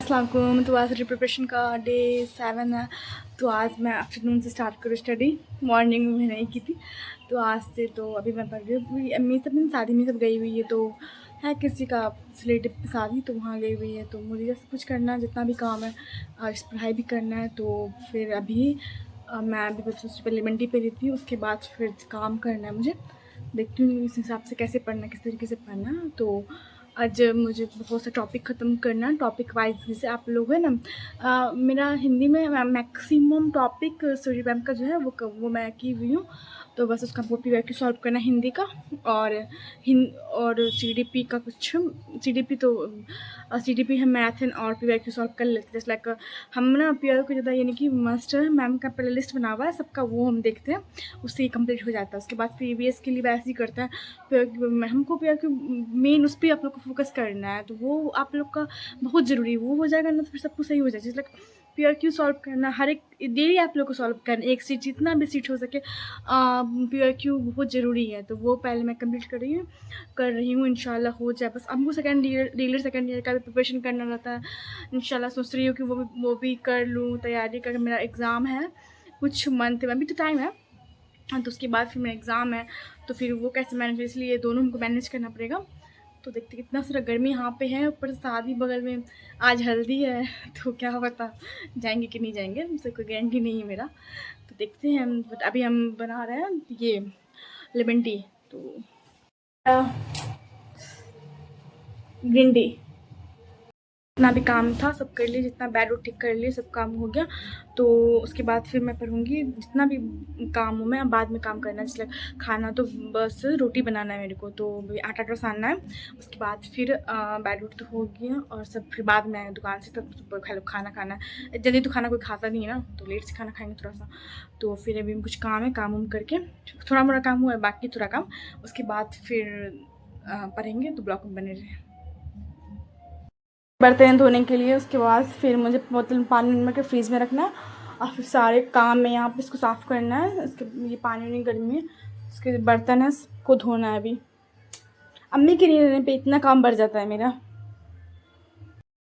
अस्सलाम वालेकुम। तो आज प्रिपरेशन का डे 7 है। तो आज मैं आफ्टरनून से स्टार्ट करूँ स्टडी, मॉर्निंग में नहीं की थी। तो आज से तो अभी मैं पढ़ रही हूँ। अम्मी सब शादी में सब गई हुई है, तो है किसी का रिलेटिव की शादी, तो वहाँ गई हुई है। तो मुझे जैसे कुछ करना है, जितना भी काम है, आज पढ़ाई भी करना है। तो फिर अभी मैं अभी बच्चों से पहले मंडी पे रहती हूँ, उसके बाद फिर काम करना है मुझे। देखती हूँ इस हिसाब से कैसे पढ़ना, किस तरीके से पढ़ना। तो आज मुझे बहुत सा टॉपिक ख़त्म करना, टॉपिक वाइज। जैसे आप लोग है ना, मेरा हिंदी में मैक्सिमम टॉपिक सूर्य मैम का जो है वो मैं की हुई हूँ। तो बस उसका वो PYQ सॉल्व करना हिंदी का, और CDP का कुछ। CDP तो CDP है मैथ एंड और PYQ सॉल्व कर लेते हैं। जैसे लाइक हम ना PYQ ज़्यादा यानी कि मास्टर मैम का प्ले लिस्ट बना हुआ है सबका, वो हम देखते हैं, उससे ही कंप्लीट हो जाता है। उसके बाद फिर EVS के लिए वैसे ही करते हैं। फिर हमको PYQ मेन उस पर आप लोग को फोकस करना है, तो वो आप लोग का बहुत ज़रूरी है। वो हो जाएगा ना तो फिर सब कुछ सही हो जाएगा। जैसे लाइक PYQ सॉल्व करना, हर एक डेली आप लोग को सॉल्व करना, एक सीट जितना भी सीट हो सके PYQ बहुत ज़रूरी है। तो वो पहले मैं कंप्लीट कर रही हूँ, इंशाल्लाह हो जाए। बस हमको सेकेंड ईयर का भी प्रिपरेशन करना रहता है। इंशाल्लाह सोच रही हूँ कि वो भी कर लूँ, तैयारी कर। मेरा एग्ज़ाम है कुछ मंथ में, अभी तो टाइम है। तो उसके बाद फिर मेरा एग्ज़ाम है, तो फिर वो कैसे मैनेज, इसलिए दोनों हमको मैनेज करना पड़ेगा। तो देखते कितना सारा गर्मी यहाँ पे है, ऊपर से शादी बगल में, आज हल्दी है। तो क्या पता जाएंगे कि नहीं जाएंगे, मुझसे कोई गारंटी नहीं है मेरा। तो देखते हैं हम। बट अभी हम बना रहे हैं ये लेमन टी, तो ग्रीन टी। जितना भी काम था सब कर लिए, जितना बेड उठ ठीक कर लिए, सब काम हो गया। तो उसके बाद फिर मैं पढ़ूँगी, जितना भी काम हो मैं बाद में काम करना। जैसे खाना तो बस रोटी बनाना है मेरे को, तो आटा सानना है। उसके बाद फिर बेड उठ तो हो गया, और सब फिर बाद में आए दुकान से, तब खाना खाना है। जल्दी तो खाना कोई खाता नहीं है ना, तो लेट से खाना खाएंगे थोड़ा सा। तो फिर अभी कुछ काम है, काम करके थोड़ा मोड़ा काम हुआ है, बाकी थोड़ा काम। उसके बाद फिर पढ़ेंगे। तो ब्लॉग में बने रहे। बर्तन धोने के लिए, उसके बाद फिर मुझे बोतल में पानी में के फ्रीज में रखना है, और फिर सारे काम में यहाँ पे इसको साफ़ करना है। इसके ये पानी नहीं गर्मी है, उसके बर्तन है इसको धोना है। अभी अम्मी के नहीं रहने पे इतना काम बढ़ जाता है मेरा।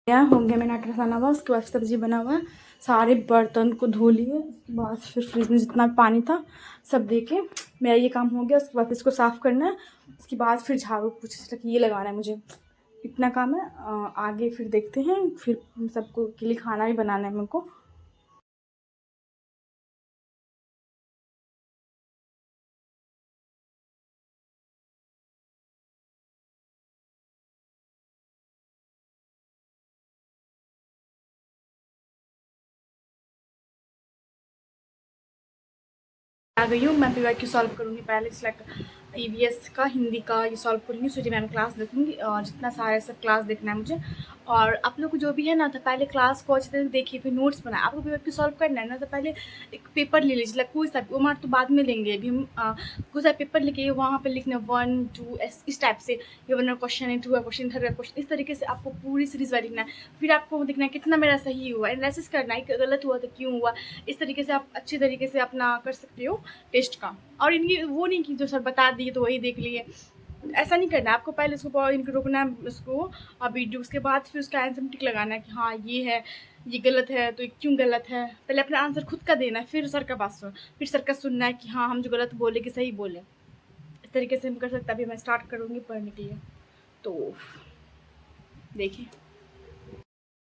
यहाँ हो गया, मैंने आटा साना हुआ, उसके बाद सब्ज़ी बना हुआ है, सारे बर्तन को धो लिए। उसके बाद फिर फ्रिज में जितना पानी था सब दे के मेरा ये काम हो गया। उसके बाद इसको साफ़ करना है। उसके बाद फिर झाड़ू पोछा ये लगाना है मुझे, इतना काम है। आगे फिर देखते हैं, फिर सबको के लिए खाना भी बनाना है मेरे को। आ गई हूँ, मैं PYQ सॉल्व करूँगी पहले। सिलेक्ट EVS का हिंदी का ये सॉल्व करूँगी, सूर्य मैम क्लास देखूँगी, और जितना सारा सब क्लास देखना है मुझे। और आप लोग को जो भी है ना, तो पहले क्लास को अच्छे से देखिए, फिर नोट्स बनाए। आपको PYQ सॉल्व करना है ना, तो पहले एक पेपर ले लीजिए, कोई सा वो मार्क तो बाद में लेंगे। अभी हम कोई सा पेपर लेके वहाँ पर लिखना 1 2 इस टाइप से, ये 1 क्वेश्चन है, 2 क्वेश्चन, 3 क्वेश्चन, इस तरीके से आपको पूरी सीरीज वाली लिखना है। फिर आपको देखना है कितना मेरा सही हुआ, एनालिसिस करना है, गलत हुआ तो क्यों हुआ। इस तरीके से आप अच्छे तरीके से अपना कर सकते हो टेस्ट का। और इनकी वो नहीं कि जो सर बता दिए तो वही देख लिए, ऐसा नहीं करना। आपको पहले उसको इनको रोकना है, उसको वीडियो, उसके बाद फिर उसका आंसर टिक लगाना है कि हाँ ये है, ये गलत है तो क्यों गलत है। पहले अपना आंसर खुद का देना है, फिर सर का बात सुन, फिर सर का सुनना है कि हाँ हम जो गलत बोले कि सही बोले। इस तरीके से हम कर सकते। अभी मैं स्टार्ट करूँगी पढ़ने के लिए, तो देखिए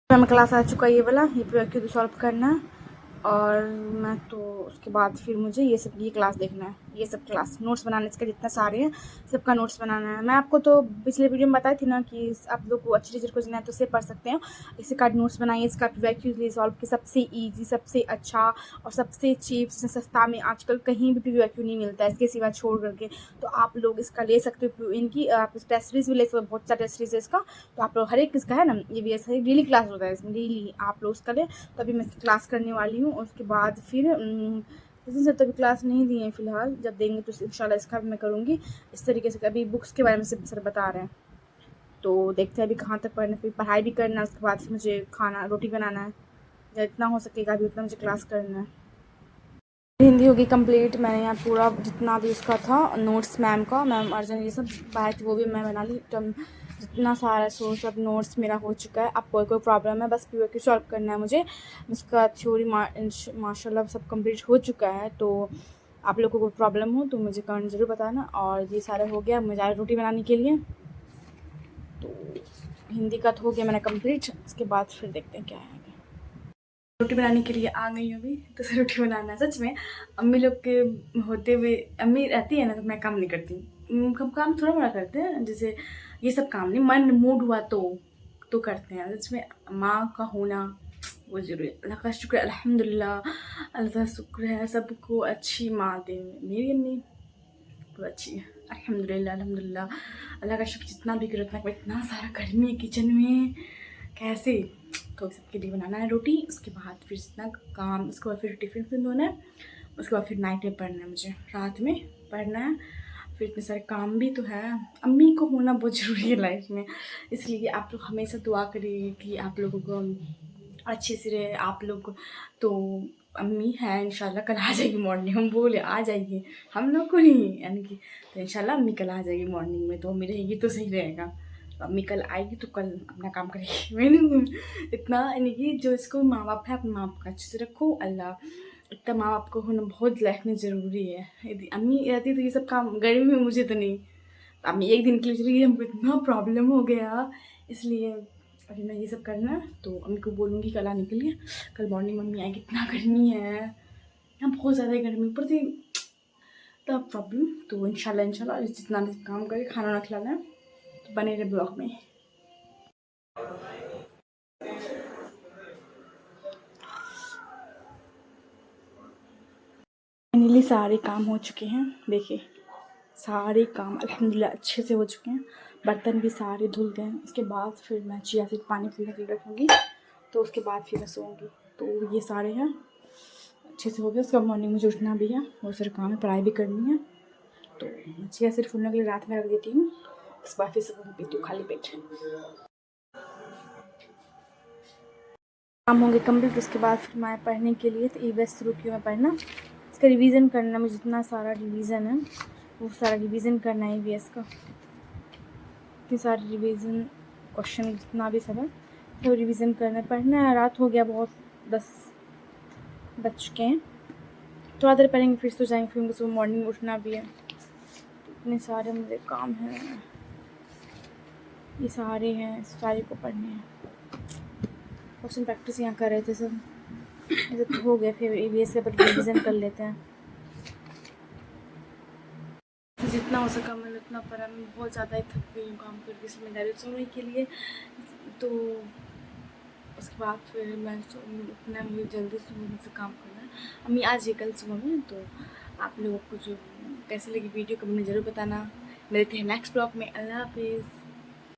मैं क्लास आ चुका है, ये वाला ये PYQ सॉल्व करना है। और मैं तो उसके बाद फिर मुझे ये क्लास देखना है, ये सब क्लास नोट्स बनाने, इसके जितना सारे हैं सबका नोट्स बनाना है। मैं आपको तो पिछले वीडियो में बताई थी ना कि आप लोग को अच्छी टीचर को जाना है तो उसे पढ़ सकते हैं। इसी का नोट्स बनाइए, इसका PYQ सॉल्व की सबसे ईजी, सबसे अच्छा और सबसे चीप, सस्ता में आजकल कहीं भी PYQ नहीं मिलता है इसके सिवा छोड़ करके। तो आप लोग इसका ले सकते हो। इनकी आप टेस्ट सीरीज भी ले सकते हो, बहुत सारा टेस्ट सीरीज है इसका। तो आप लोग हर एक इसका है ना, ये भी ऐसा डेली क्लास होता है इसमें, डेली आप लोग उसका ले। तो अभी मैं क्लास करने वाली हूँ। उसके बाद फिर लेकिन सर तभी क्लास नहीं दी है फ़िलहाल, जब देंगे तो इंशाल्लाह इसका भी मैं करूँगी। इस तरीके से अभी बुक्स के बारे में सर बता रहे हैं, तो देखते हैं अभी कहाँ तक पढ़ना, फिर पढ़ाई भी करना है। उसके बाद फिर मुझे खाना रोटी बनाना है, जितना हो सकेगा अभी उतना मुझे क्लास करना है। हिंदी होगी कंप्लीट। मैंने यहाँ पूरा जितना भी उसका था नोट्स मैम का, मैम अर्जन ये सब बात वो भी मैं बना ली। जितना सारा सोर्स अब नोट्स मेरा हो चुका है। अब कोई प्रॉब्लम है बस PYQ सॉल्व करना है मुझे। उसका थ्योरी माशाल्लाह सब कंप्लीट हो चुका है। तो आप लोगों को कोई प्रॉब्लम हो तो मुझे कमेंट ज़रूर बताना। और ये सारा हो गया, मुझे रोटी बनाने के लिए। तो हिंदी का तो हो गया मैंने कंप्लीट। उसके बाद फिर देखते हैं क्या है आगे। रोटी बनाने के लिए आ गई हूँ अभी। तो सर रोटी बनाना है सच में अम्मी लोग के होते हुए, अम्मी रहती है ना तो मैं काम नहीं करती। काम थोड़ा मोड़ा करते हैं, जैसे ये सब काम नहीं, मन मूड हुआ तो करते हैं। सच में माँ का होना वो जरूरी है। अल्लाह का शुक्र अल्हम्दुलिल्लाह, अल्लाह का शुक्र है सबको अच्छी माँ दे। मेरी अम्मी तो अच्छी है अल्हम्दुलिल्लाह अल्हम्दुलिल्लाह। अल्लाह का शुक्र जितना भी करो उतना। इतना सारा गर्मी है किचन में कैसे। तो सबके लिए बनाना है रोटी। उसके बाद फिर जितना काम, उसके बाद फिर टिफ़िन फिर धोना है। उसके बाद फिर नाइट में पढ़ना है, मुझे रात में पढ़ना है। फिर इतने सारे काम भी तो है। अम्मी को होना बहुत ज़रूरी है लाइफ में, इसलिए आप लोग हमेशा दुआ करिए कि आप लोगों को अच्छे से रहे आप लोग। तो अम्मी है इंशाल्लाह कल आ जाएगी मॉर्निंग। हम बोले आ जाएगी, हम लोग को नहीं यानी कि, तो इंशाल्लाह अम्मी कल आ जाएगी मॉर्निंग में। तो अम्मी रहेगी तो सही रहेगा। तो अम्मी कल आएगी तो कल अपना काम करेगी। मैंने इतना यानी कि जो इसको माँ बाप है अपने माँ बाप का अच्छे से रखो। अल्लाह इतना माँ बाप को होना बहुत लाइफ में ज़रूरी है। यदि अम्मी रहती तो ये सब काम गर्मी में मुझे तो नहीं। तो अम्मी एक दिन के लिए चली गई, हमको इतना प्रॉब्लम हो गया। इसलिए अभी मैं ये सब करना है। तो अम्मी को बोलूँगी कल आने के लिए। कल मॉर्निंग मम्मी आएगी, इतना गर्मी है यहाँ, बहुत ज़्यादा गर्मी ऊपर थी तब प्रॉब्लम। तो इंशाल्लाह जितना भी काम करे, खाना वाना खिलाना है। तो बने रहे ब्लॉग में। फाइनली सारे काम हो चुके हैं। देखिए सारे काम अल्हम्दुलिल्लाह अच्छे से हो चुके हैं। बर्तन भी सारे धुल गए हैं। उसके बाद फिर मैं चिया सीड पानी पीने के लिए रखूँगी। तो उसके बाद फिर मैं सोऊंगी। तो ये सारे हैं अच्छे से हो गया। उसके बाद मॉर्निंग मुझे उठना भी है, बहुत सारे काम है, पढ़ाई भी करनी है। तो चिया सीड फूलने के लिए रात में रख देती हूँ। उसके बाद फिर सब पीती हूँ खाली पेट। काम होंगे कंप्लीट। उसके बाद फिर मैं पढ़ने के लिए तो EVS शुरू की मैं पढ़ना। इसका रिवीजन करना, मुझे जितना सारा रिवीजन है वो सारा रिवीजन करना है EVS का। इतनी सारी रिवीजन क्वेश्चन जितना भी सब है सब रिवीजन करना पढ़ना है। रात हो गया बहुत, 10 बज चुके हैं। थोड़ा देर पढ़ेंगे फिर सो जाएंगे। फिर मुझे सुबह मॉर्निंग उठना भी है। इतने सारे मुझे काम हैं, ये सारे हैं, सारे को पढ़ने हैं। क्वेश्चन प्रैक्टिस यहाँ कर रहे थे सब, ये सब हो गया। फिर EVS के ऊपर रिवीजन कर लेते हैं। जितना हो सका मैंने उतना पढ़ा। मैं बहुत ज़्यादा ही थक गई हूँ काम करके, इसलिए मैं डायरेक्ट सोने के लिए। तो उसके बाद फिर मैं उठना, मुझे जल्दी से काम करना है। अम्मी आज ही कल सुबह में। तो आप लोगों को जो कैसे लगी वीडियो को मुझे ज़रूर बताना। मिलते हैं नेक्स्ट ब्लॉग में। अल्लाह हाफिज़।